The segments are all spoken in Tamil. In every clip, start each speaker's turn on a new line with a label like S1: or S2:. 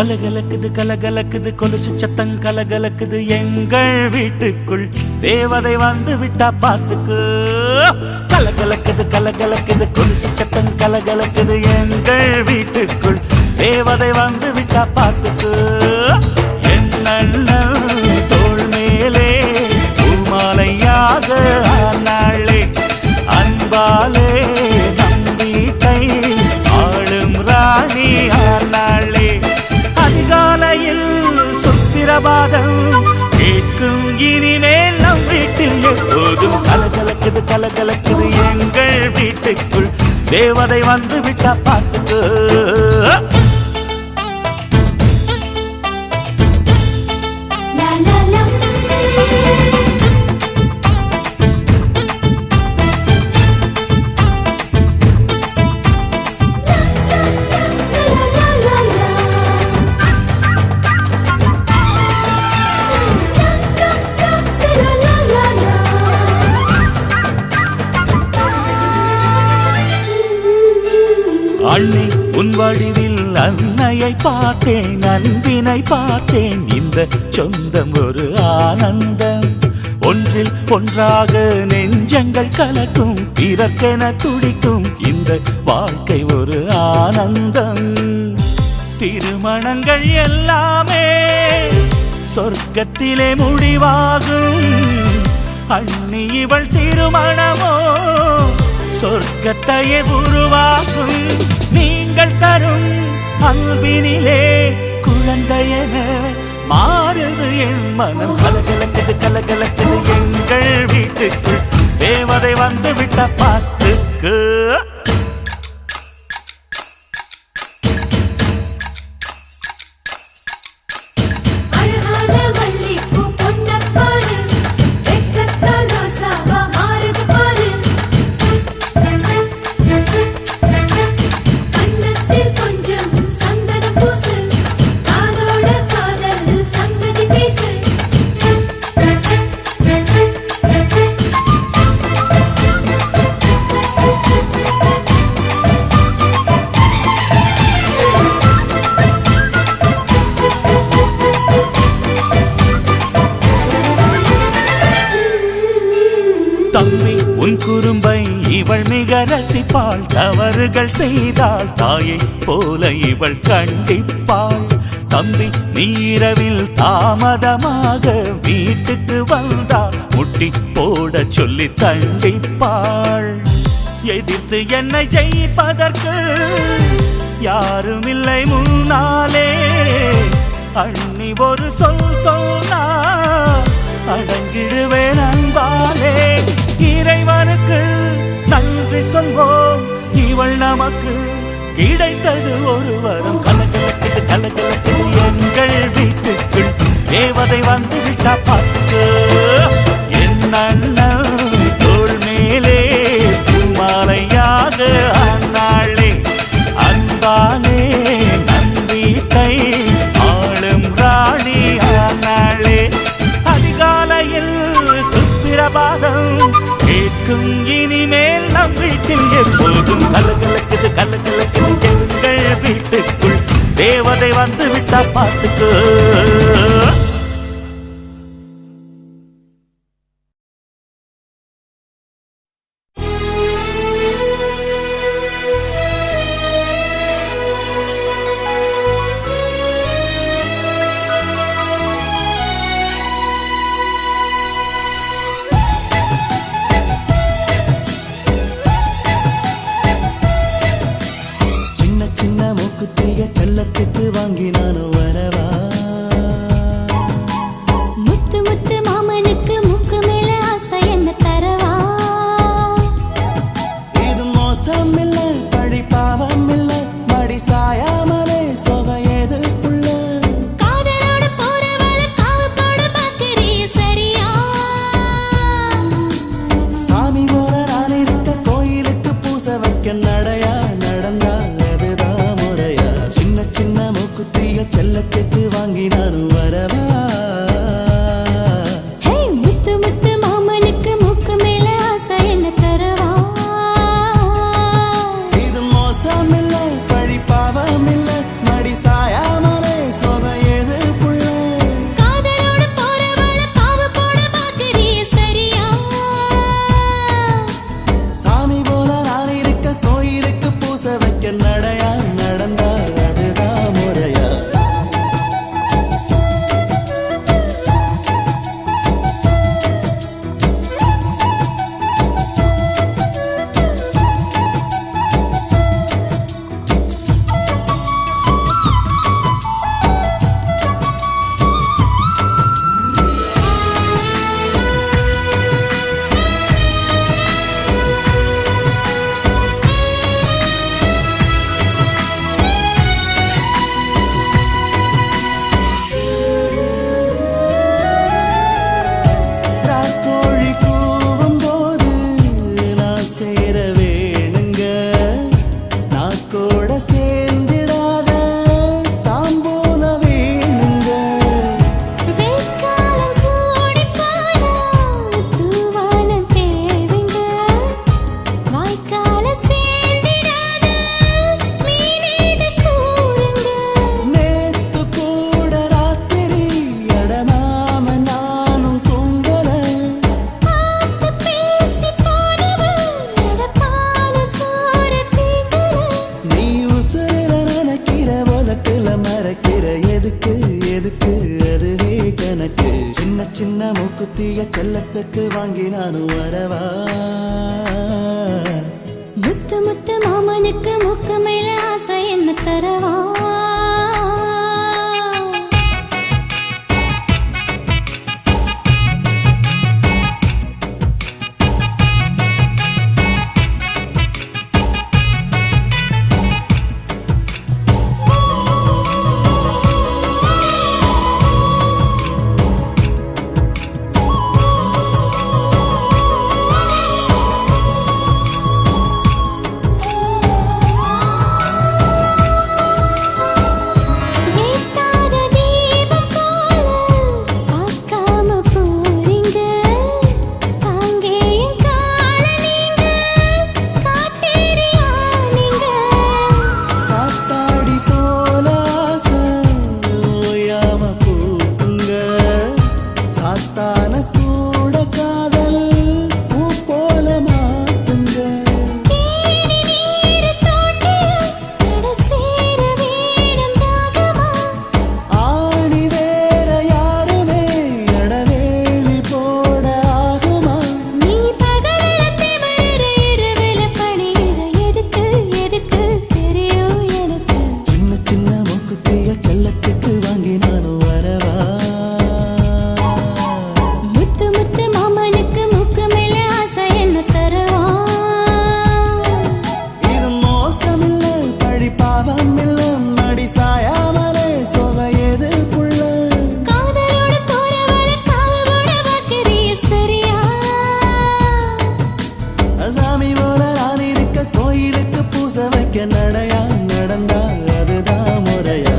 S1: கலகலக்குது கலகலக்குது கொலுசு சத்தம் கலகலக்குது எங்கள் வீட்டுக்குள் தேவதை வந்து விட்டா பாத்துக்கு. கலகலக்குது கலகலக்குது கொலுசு சத்தம் கலகலக்குது எங்கள் வீட்டுக்குள் தேவதை வந்து விட்டா பாத்துக்கு. என்னண்ணன் தோள் மேலே பூமாலையாக ஆனாளே அன்பாலே நம் வீட்டை ஆளும் ராணி ஆனாளே. அதிகாலையில் சுத்திரபாதம் கேட்கும் இனிமேல் நம் வீட்டில் எப்போதும் கலகலக்குது கலகலக்குது எங்கள் வீட்டுக்குள் தேவதை வந்து விட்டா பாத்துக்கு. அண்ணி உன் வடிவில் அன்னையை பார்த்தேன் அன்பினை பார்த்தேன். இந்த சொந்தம் ஒரு ஆனந்தம் ஒன்றில் ஒன்றாக நெஞ்சங்கள் கலக்கும் பிறக்கென துடிக்கும் இந்த வாழ்க்கை ஒரு ஆனந்தம். திருமணங்கள் எல்லாமே சொர்க்கத்திலே முடிவாகும். அண்ணி இவள் திருமணமோ சொர்க்கத்தையே உருவாக்கும். நீங்கள் தரும் அன்பினிலே குழந்தையென மாறுது என் மனம். கலகலக்குது கலகலக்குது எங்கள் வீட்டுக்குள் தேவதை வந்து விட்ட பாத்துக்கு. தம்பி உன் குறும்பை இவள் மிக ரசிப்பாள். தவறுகள் செய்தால் தாயை போல இவள் கண்டிப்பாள். தம்பி நீரவில் தாமதமாக வீட்டுக்கு வந்தால் முட்டி போட சொல்லி தண்டிப்பாள். எதிர்த்து என்னை ஜெயிப்பதற்கு யாரும் இல்லை முன்னாலே. அண்ணி ஒரு சொல் சொன்னா அடங்கிடுவேன் அன்பாலே. இறைவனுக்கு நன்றி சொல்வோம் இவள் நமக்கு கிடைத்தது ஒரு வரம். கலகலக்குது கலகலக்குது எங்கள் வீட்டுக்குள் தேவதை வந்து விட்டா பாத்துக்கு. என் அண்ணன் தோள் மேலே பூமாலையாக ஆனாளே அன்பாலே நம் வீட்டை ஆளும் ராணி ஆனாளே. அதிகாலையில் சுத்திரபாதம் கேட்கும் இனிமேல் நம் வீட்டில் எப்போதும் கலகலக்குது கலகலக்குது எங்கள் வீட்டுக்குள் தேவதை வந்து விட்டா பாத்துக்கு.
S2: செல்லத்துக்கு வாங்கி நானும் வரவா. முத்து முத்து மாமனுக்கு மூக்கு மேல ஆசை என்ன தரவா. இது மோசம் இல்ல பழி பாவம் இல்ல மடி சாயாமலே சொக ஏது புள்ள. காதலோட போறவள காவத்தோட பாக்குறிய சரியா. சாமி போல நான் இருக்க கோயிலுக்கு பூச வைக்க நடையா நடந்தா சின்ன மூக்குத்திய செல்லத்துக்கு வாங்கி நானும் வரவா. முத்து முத்து மாமனுக்கு மூக்கு மேல ஆசை என்ன தரவா. இது மோசம் இல்ல பழி பாவம் இல்ல மடி சாயாமலே மூக்குத்திய செல்லத்துக்கு வாங்கி நானும் வரவா
S3: முத்து முத்து மாமனுக்கு மூக்கு மேல ஆசை என்ன தரவா
S2: நடையா நடந்தா அதுதான் முறையா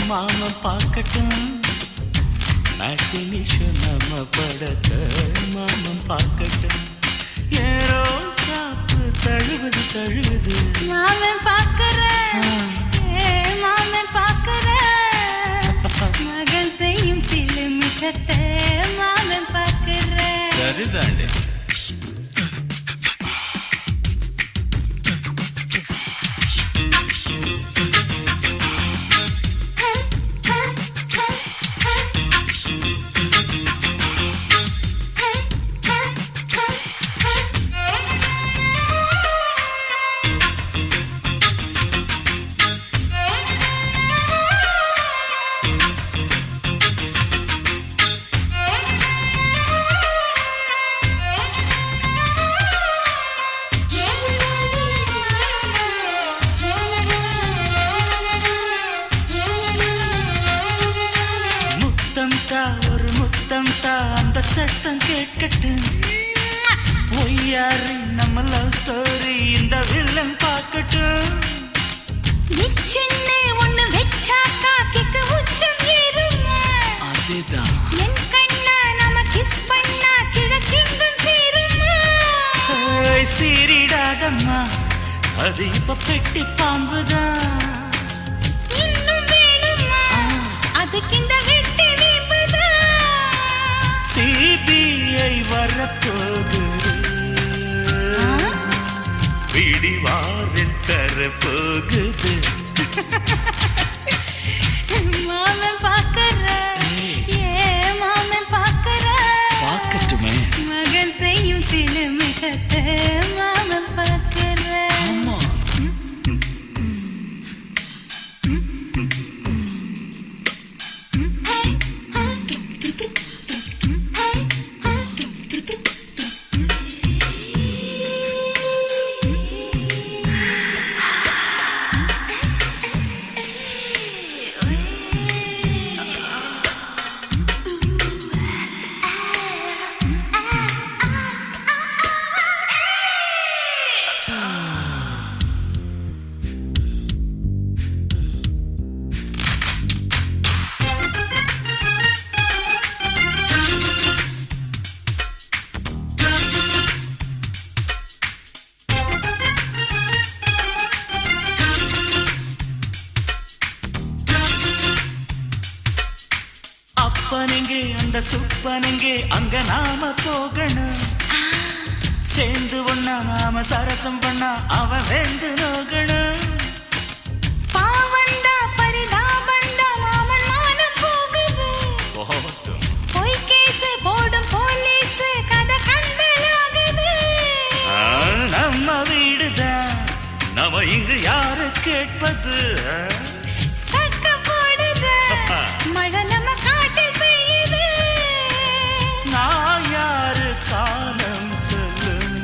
S1: மாமன் பார்க்கட்டும் மேட்டினிஷன் நம்ம படத்தை மாமன் பார்க்கட்டும் ஏரோ சாப்பு தழுவுது தழுவுது
S3: மாமன் பார்க்கிறேன் மாமன் பார்க்கிறேன் மகன் செய்யும் சில மிஷத்தை மாமன் பார்க்கிறேன்
S1: சரிதாண்டே ஒரு முத்தம் அந்த சத்தம் கேட்கட்டும் ஒய்யாரி நம்ம லவ் ஸ்டோரி இந்த வில்லன் பார்க்கட்டும்
S3: நிச்சன்னு ஒண்ணு வெச்சா காக்கிக்கு உச்சம் ஏறுமா
S1: அதுதான்
S3: என் கண்ணா நம்ம கிஸ் பண்ணா கிடச்சிங்கும் சீருமா
S1: சீரிடாதம்மா அது இப்ப பெட்டி பாம்புதான்
S3: இன்னும் வேணுமா அதுக்கு இந்த வெட்டி வீம்புதான்
S1: CBI வரப்போகுது பிடிவாரில் தரப்போகுது
S3: மாமன் பார்க்கிறேன் மாமன் பார்க்கிறேன்
S1: பார்க்கட்டுமே
S3: மகன் செய்யும் சில மிஷத்தை மாமன்
S1: அங்க நாம போகணும். சேர்ந்து ஒண்ணா நாம சரசம் பண்ணா அவன் வேந்து நோகணும்.
S3: பாவந்தா பரிதாபந்தா மாமன் மானம் போகுது. பொய் கேஸ் போடும் போலீஸ் கதை கண்டலாகுது.
S1: நம்ம வீடுதான் நம்ம இங்கு யாரு கேட்பது?
S3: சக்க போடுது மழை நம்ம காட்டில் பெய்யுது.
S1: நான் யாரு காலம் சொல்லும்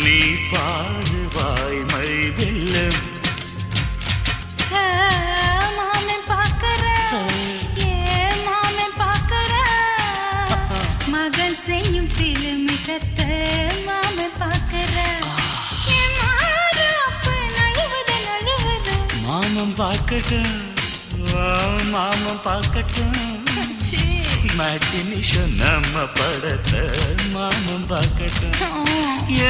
S1: நீ பாரு வாய்மை வெல்லும்.
S3: மாமன் பாக்குற மாமன் பாக்குற மகன் செய்யும் சிலுமிஷத்தை மாமன் பாக்குற
S1: மாமன் பார்க்கட்டும் மாமன் பார்க்கட்டும். மேட்டினிஷன் நம்ம படத்தை மாமன் பார்க்கட்டும்.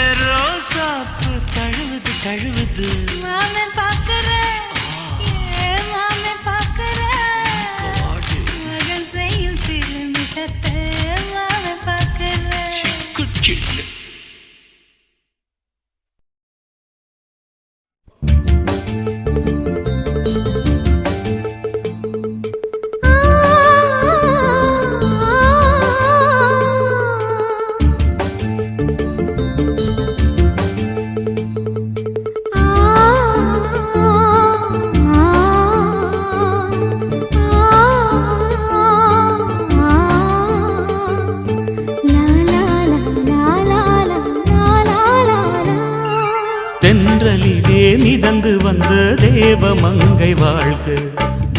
S1: ஏரோ சாப்பு தழுவுது தழுவுது
S3: மாமன் பாக்குற மாமன் பாக்குற மகன் செய்யும் சிலுமிஷத்தை மாமன் பாக்குற.
S1: சிக்குச்சிட்டு தென்றலிலே மிதந்து வந்த தேவமங்கை வாழ்க.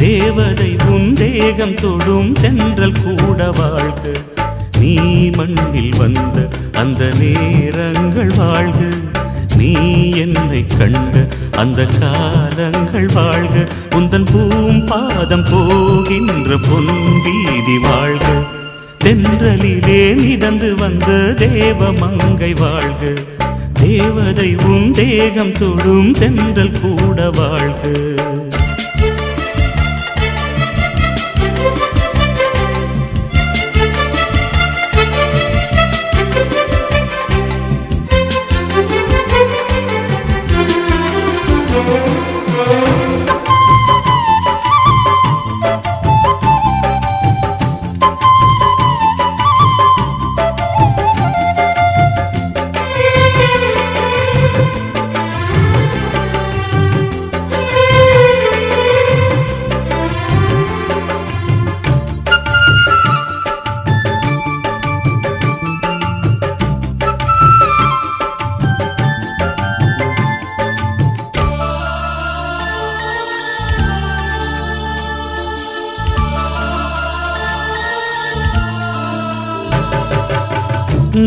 S1: தேவதை உன் தேகம் தொடும் தென்றல் கூட வாழ்க. நீ மண்ணில் வந்த அந்த நேரங்கள் வாழ்க. நீ என்னை கண்ட அந்த காலங்கள் வாழ்க. உந்தன் பூம்பாதம் போகின்ற பொன் வீதி வாழ்க. தென்றலிலே மிதந்து வந்த தேவமங்கை வாழ்க. தேவதை உன் தேகம் தொடும் தென்றல் கூட வாழ்க.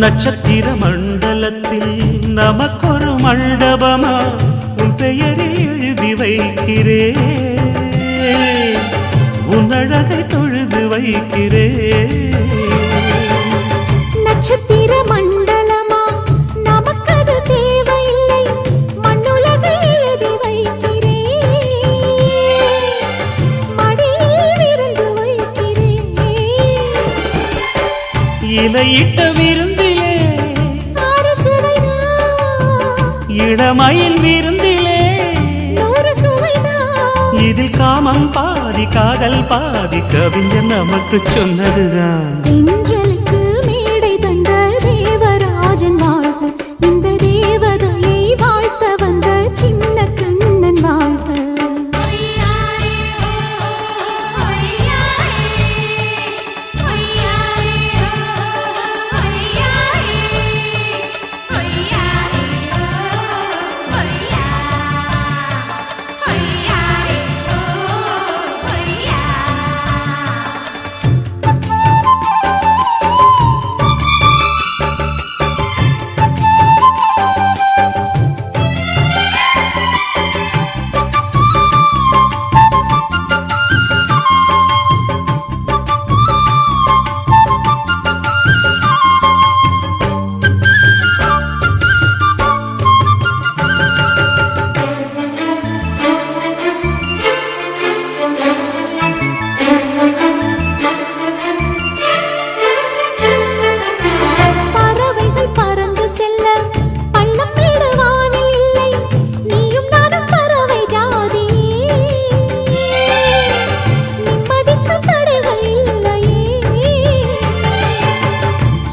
S1: நட்சத்திர மண்டலத்தில் நமக்கொரு மண்டபமா உன் பெயரில் எழுதி வைக்கிறேன். உன் அழகை தொழுது வைக்கிறேன்.
S3: நட்சத்திர மண்டலமா நமக்கது தேவையில்லை. மண்ணுலகை எழுதி வைக்கிறேன். மடியில் விருந்து வைக்கிறேன்.
S1: இலையிட்ட விருந்திலே இளமயில் விருந்திலே இதில் காமம் பாதி காதல் பாதி கவிஞர் நமக்கு சொன்னதுதான்.
S3: மேடை தந்த தேவராஜன் வாழ்க. இந்த தேவதையை வாழ்த்த வந்த சின்ன கண்ணன் வாழ்க.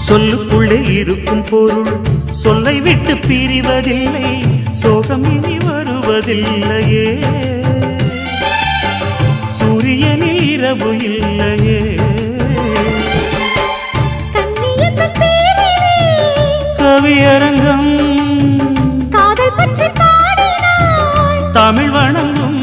S1: சொல்லுக்குள்ளே இருக்கும் பொருள் சொல்லை விட்டு பிரிவதில்லை, சோகம் இனி வருவதில்லையே, சூரியனில் இரவு இல்லையே. கவியரங்கம்
S3: காதல் பற்றி பாடினாள்,
S1: தமிழ் வணங்கும்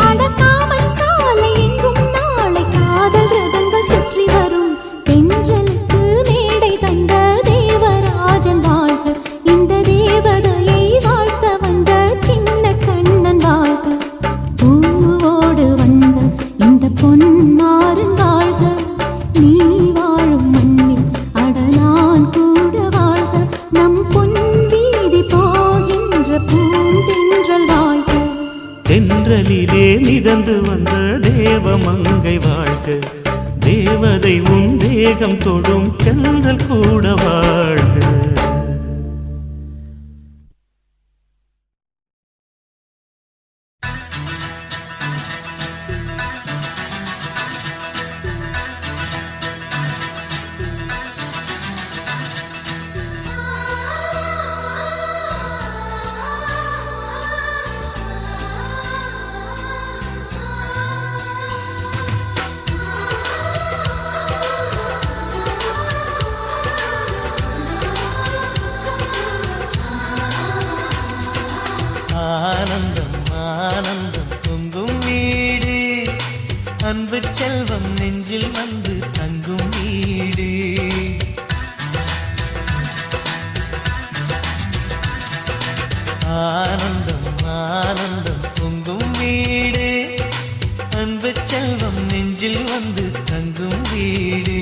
S3: அடக்காமல் சாலை எங்கும் நாளை காதல் ரதங்கள் சுற்றி வரும். தென்றலுக்கு மேடை தந்த தேவராஜன் வாழ்க, இந்த தேவதையை வாழ்த்த வந்த சின்ன கண்ணன் வாழ்க. பூவோடு வந்த இந்த பொன்மாறன் வாழ்க, நீ வாழும் மண்ணில் அட நான் கூட வாழ்க. நம் பொன் வீதி போகின்ற பூந்தென்றல் வாழ்க.
S1: தென்றலிலே மிதந்து வந்த தேவமங்கை வாழ்க, தேவதை உன் தேகம் தொடும் தென்றல் கூட வாழ்க.
S4: ஆனந்தம் ஆனந்தம் பொங்கும் வீடு, அன்பு செல்வம் நெஞ்சில் வந்து தங்கும் வீடு. ஆனந்தம் ஆனந்தம் பொங்கும் வீடு, அன்பு செல்வம் நெஞ்சில் வந்து தங்கும் வீடு.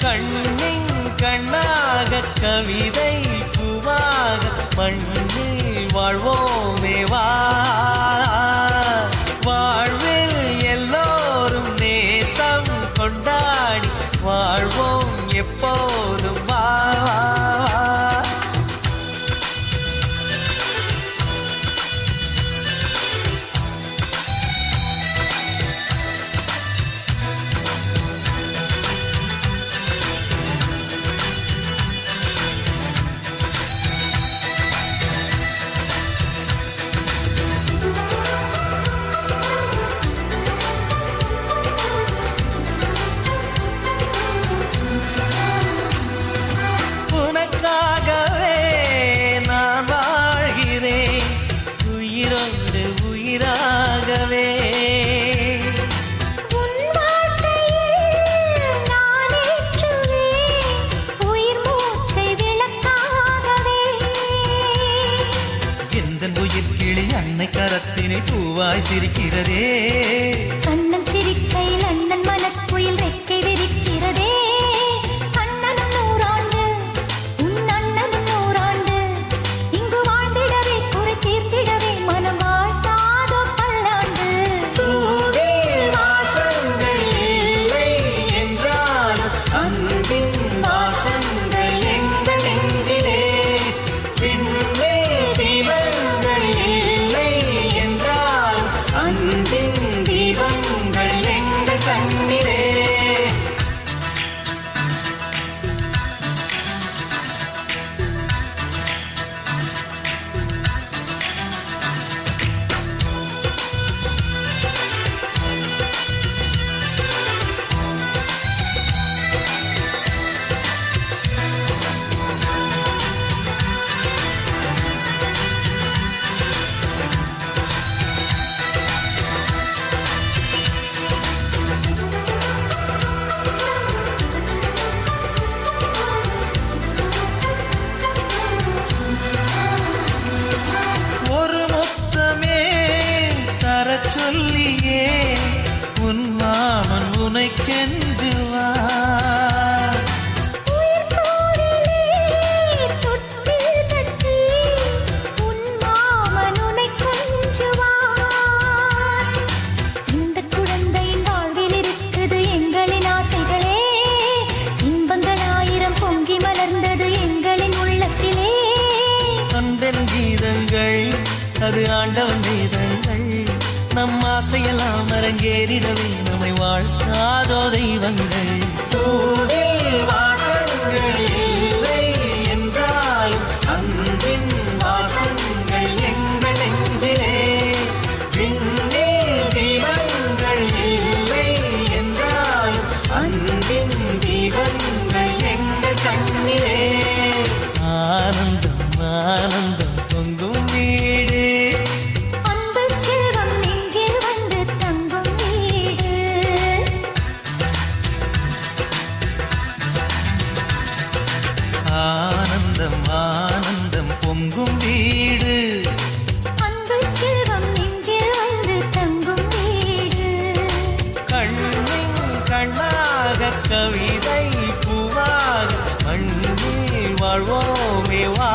S4: கண்ணின் கண்ணாக கவிதை பூவாக மண்ணில் வாழ்வோமே வா, வாழ்வில் எல்லோரும் நேசம் கொண்டாடி வாழ்வோம் எப்போதும் வா. உனக்காகவே நான் வாழ்கிறேன், உயிரோடு உயிராகவே.
S3: உன் வாழ்க்கையில் நான் ஏற்றுவேன், உயிர் மூச்சை விளக்காகவே.
S4: எந்தன் உயிர் கிளி அன்னை கரத்தினை பூவாய் சிரிக்கிறதே,
S3: கண்ணன் சிரிக்கையில் அண்ணன் மனக்குயில் ரெக்கை விரிக்கிறதே. அண்ணனும் நூறாண்டு, உன் அண்ணனும் நூறாண்டு, இங்கு வாழ்ந்திடவே குறை தீர்த்திடவே மனம் வாழ்த்தாதோ பல்லாண்டு.
S4: பூவில் வாசங்கள் இல்லை என்றாலும் அன்பின் வாசங்கள் எங்கள் நெஞ்சிலே. விண்ணில் தீபங்கள் இல்லை என்றாலும் அன்பின் தீபங்கள் எங்கள் கண்ணிலே. ஒரு முத்தமே தரச் சொல்லியே உன் மாமன் உனை கெஞ்சுவார்.
S3: உயிர் போரிலே தொட்டில் கட்டி உன் மாமன் உன்னை கொஞ்சுவார். இந்த குழந்தையின் வாழ்வில் இருக்குது எங்களின் ஆசைகளே, இன்பங்கள் ஆயிரம் பொங்கி மலர்ந்தது எங்களின் உள்ளத்திலே.
S4: அன்பென் கீதங்கள் அது ஆண்டவன் வேதங்கள், நம் ஆசையெல்லாம் அரங்கேறிடவே நம்மை வாழ்த்தாதோ தெய்வங்கள். பூவில் வாசங்கள் வாழ்வோமே வா